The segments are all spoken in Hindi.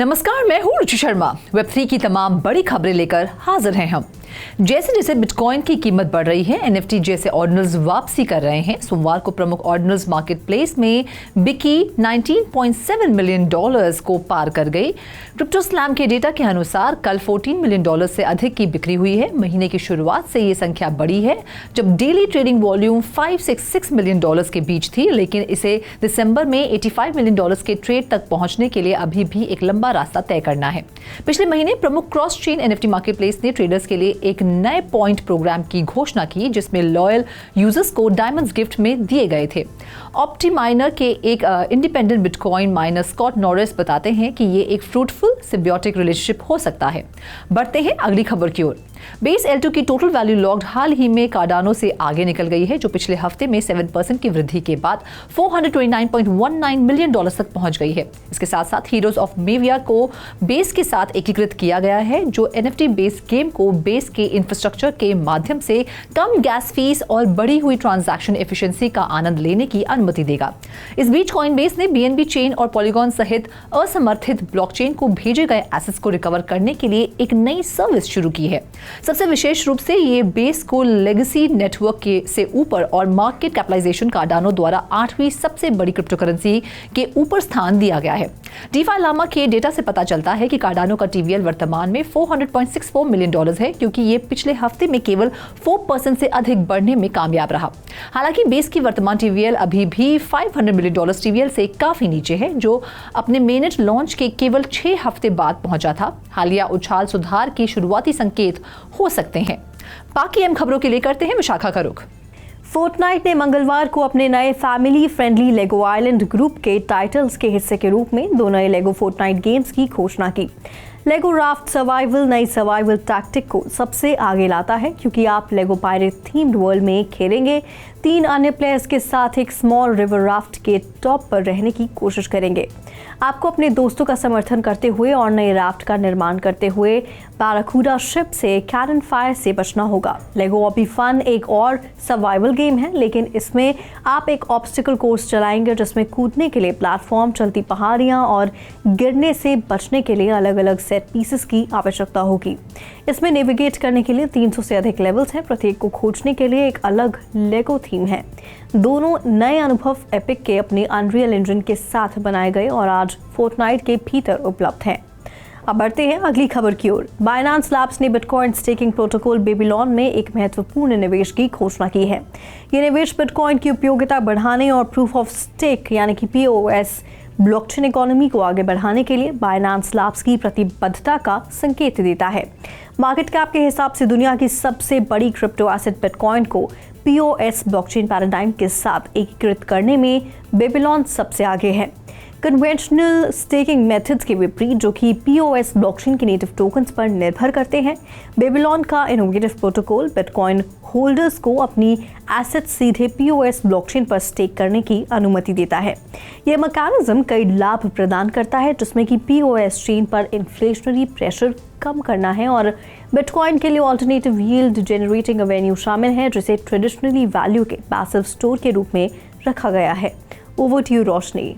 नमस्कार, मैं हूँ रुचि शर्मा। वेब3 की तमाम बड़ी खबरें लेकर हाजिर हैं हम। जैसे जैसे बिटकॉइन की कीमत बढ़ रही है, एनएफटी जैसे ऑर्डिनल्स वापसी कर रहे हैं। सोमवार को प्रमुख ऑर्डिनल्स मार्केट प्लेस में बिकी $19.7 मिलियन को पार कर गई। क्रिप्टो स्लैम के डेटा के अनुसार कल $14 मिलियन से अधिक की बिक्री हुई है। महीने की शुरुआत से ये संख्या बढ़ी है, जब डेली ट्रेडिंग वॉल्यूम $566 मिलियन के बीच थी, लेकिन इसे दिसंबर में $85 मिलियन के ट्रेड तक पहुंचने के लिए अभी भी एक लंबा रास्ता तय करना है। पिछले महीने प्रमुख cross chain NFT market place ने ट्रेडर्स के लिए एक नए पॉइंट प्रोग्राम की घोषणा की, जिसमें लॉयल यूजर्स को डायमंड्स गिफ्ट में दिए गए थे। ऑप्टिमाइनर के एक independent bitcoin miner Scott Norris बताते हैं कि ये एक फ्रूटफुल सिम्बियोटिक रिलेशनशिप हो सकता है। बढ़ते हैं अगली खबर की ओर। बेस L2 की टोटल वैल्यू लॉक्ड हाल ही में कार्डानो से आगे निकल गई है, जो पिछले हफ्ते में 7% की वृद्धि के बाद $429.19 मिलियन तक पहुंच गई है। इसके साथ साथ हीरोज ऑफ मेविया को बेस के साथ एकीकृत किया गया है, जो एनएफटी बेस गेम को बेस के इंफ्रास्ट्रक्चर के माध्यम से कम गैस फीस और बढ़ी हुई ट्रांजैक्शन एफिशिएंसी का आनंद लेने की अनुमति देगा। इस बीच कॉइनबेस ने बीएनबी चेन और पॉलीगॉन सहित असमर्थित ब्लॉकचेन को भेजे गए एसेट्स को रिकवर करने के लिए एक नई सर्विस शुरू की है। सबसे विशेष रूप से ये बेस को लेगेसी नेटवर्क से ऊपर और मार्केट कैपिटलाइजेशन कार्डानो द्वारा 8वीं सबसे बड़ी क्रिप्टो करेंसी के ऊपर स्थान दिया गया है। डीफाई लामा के डेटा से पता चलता है कि कार्डानो का टीवीएल वर्तमान में $400.64 मिलियन है, क्योंकि ये पिछले हफ्ते में केवल 4% से अधिक बढ़ने में कामयाब रहा। हालांकि बेस की वर्तमान टीवीएल अभी भी $500 मिलियन टीवीएल से काफी नीचे है, जो अपने मेननेट लॉन्च के केवल 6 हफ्ते बाद पहुंचा था। हालिया उछाल सुधार की शुरुआती संकेत हो सकते हैं। बाकी अहम खबरों के लिए करते हैं विशाखा का रुख। फोर्टनाइट ने मंगलवार को अपने नए फैमिली फ्रेंडली लेगो आइलैंड ग्रुप के टाइटल्स के हिस्से के रूप में 2 नए लेगो फोर्टनाइट गेम्स की घोषणा की। लेगो राफ्ट सर्वाइवल नई सर्वाइवल टैक्टिक को सबसे आगे लाता है, क्योंकि आप लेगो पायरेट थीम्ड वर्ल्ड में खेलेंगे। 3 अन्य प्लेयर्स के साथ एक स्मॉल रिवर राफ्ट के टॉप पर रहने की कोशिश करेंगे। आपको अपने दोस्तों का समर्थन करते हुए और नए राफ्ट का निर्माण करते हुए बैराकूडा शिप से कैनन फायर से बचना होगा। लेगो ऑबी फन एक और सर्वाइवल गेम है, लेकिन इसमें आप एक ऑब्स्टिकल कोर्स चलाएंगे, जिसमें कूदने के लिए प्लेटफॉर्म, चलती पहाड़ियां और गिरने से बचने के लिए अलग अलग सेट पीसेस की आवश्यकता होगी। इसमें नेविगेट करने के लिए 300 से अधिक लेवल्स हैं। प्रत्येक को खोजने के लिए एक अलग लेगो थीम है। दोनों नए अनुभव एपिक के अपने अनरियल इंजन के साथ बनाए गए और आज फोर्टनाइट के भीतर उपलब्ध हैं। अब बढ़ते हैं अगली खबर की ओर। बाइनेंस लैब्स ने बिटकॉइन स्टेकिंग प्रोटोकॉल बेबीलोन में एक महत्वपूर्ण निवेश की घोषणा की है। ये निवेश बिटकॉइन की उपयोगिता बढ़ाने और प्रूफ ऑफ स्टेक यानी कि POS ब्लॉकचेन इकोनॉमी को आगे बढ़ाने के लिए बाइनेंस लैब्स की प्रतिबद्धता का संकेत देता है। मार्केट कैप के हिसाब से दुनिया की सबसे बड़ी क्रिप्टो एसेट बिटकॉइन को POS ब्लॉकचेन पैराडाइम के साथ एकीकृत करने में बेबीलोन सबसे आगे है। कन्वेंशनल स्टेकिंग मेथड्स के विपरीत, जो कि POS ब्लॉकचेन के नेटिव टोकन्स पर निर्भर करते हैं, बेबीलोन का इनोवेटिव प्रोटोकॉल बिटकॉइन होल्डर्स को अपनी एसेट सीधे POS ब्लॉकचेन पर स्टेक करने की अनुमति देता है। यह मैकेनिज्म कई लाभ प्रदान करता है, जिसमें कि POS चेन पर इन्फ्लेशनरी प्रेशर कम करना है और बिटकॉइन के लिए ऑल्टरनेटिव यील्ड जनरेटिंग एवेन्यू शामिल है, जिसे ट्रेडिशनली वैल्यू के पैसिव स्टोर के रूप में रखा गया है। Over to you Roshni.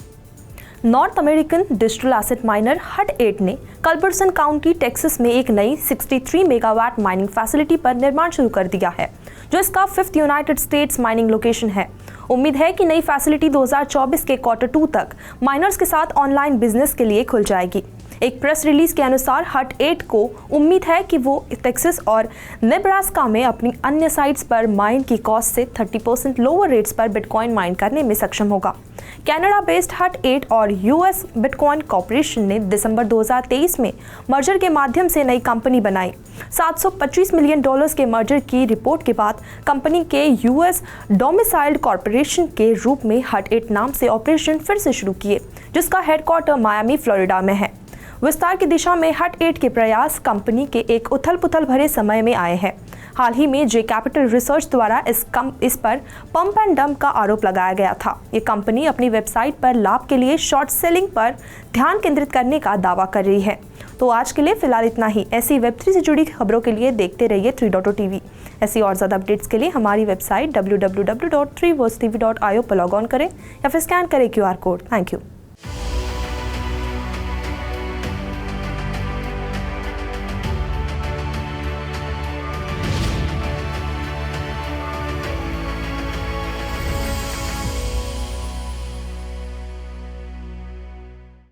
North American digital asset miner Hut 8 ने कल्बर्सन काउंटी टेक्सास में एक नई 63 मेगावाट माइनिंग फैसिलिटी पर निर्माण शुरू कर दिया है, जो इसका 5th United states mining location है। उम्मीद है कि नई फैसिलिटी 2024 के Q2 तक माइनर्स के साथ ऑनलाइन बिजनेस के लिए खुल जाएगी। एक प्रेस रिलीज के अनुसार हट 8 को उम्मीद है कि वो टेक्सास और नेब्रास्का में अपनी अन्य साइट्स पर माइन की कॉस्ट से 30% लोअर रेट्स पर बिटकॉइन माइन करने में सक्षम होगा। कनाडा बेस्ड हट 8 और US बिटकॉइन कॉर्पोरेशन ने दिसंबर 2023 में मर्जर के माध्यम से नई कंपनी बनाई। $725 मिलियन के मर्जर की रिपोर्ट के बाद कंपनी के US डोमिसाइल्ड कॉर्पोरेशन के रूप में हट 8 नाम से ऑपरेशन फिर से शुरू किए, जिसका हेडक्वार्टर मायामी, फ्लोरिडा में है। विस्तार की दिशा में हट 8 के प्रयास कंपनी के एक उथल-पुथल भरे समय में आए हैं। हाल ही में जे कैपिटल रिसर्च द्वारा इस पर पंप एंड डंप का आरोप लगाया गया था। ये कंपनी अपनी वेबसाइट पर लाभ के लिए शॉर्ट सेलिंग पर ध्यान केंद्रित करने का दावा कर रही है। तो आज के लिए फिलहाल इतना ही। ऐसी वेब3 से जुड़ी खबरों के लिए देखते रहिए 3.0 TV। ऐसी और ज़्यादा अपडेट्स के लिए हमारी वेबसाइट www.3versetv.io पर लॉग ऑन करें या फिर स्कैन करें QR कोड। Thank you.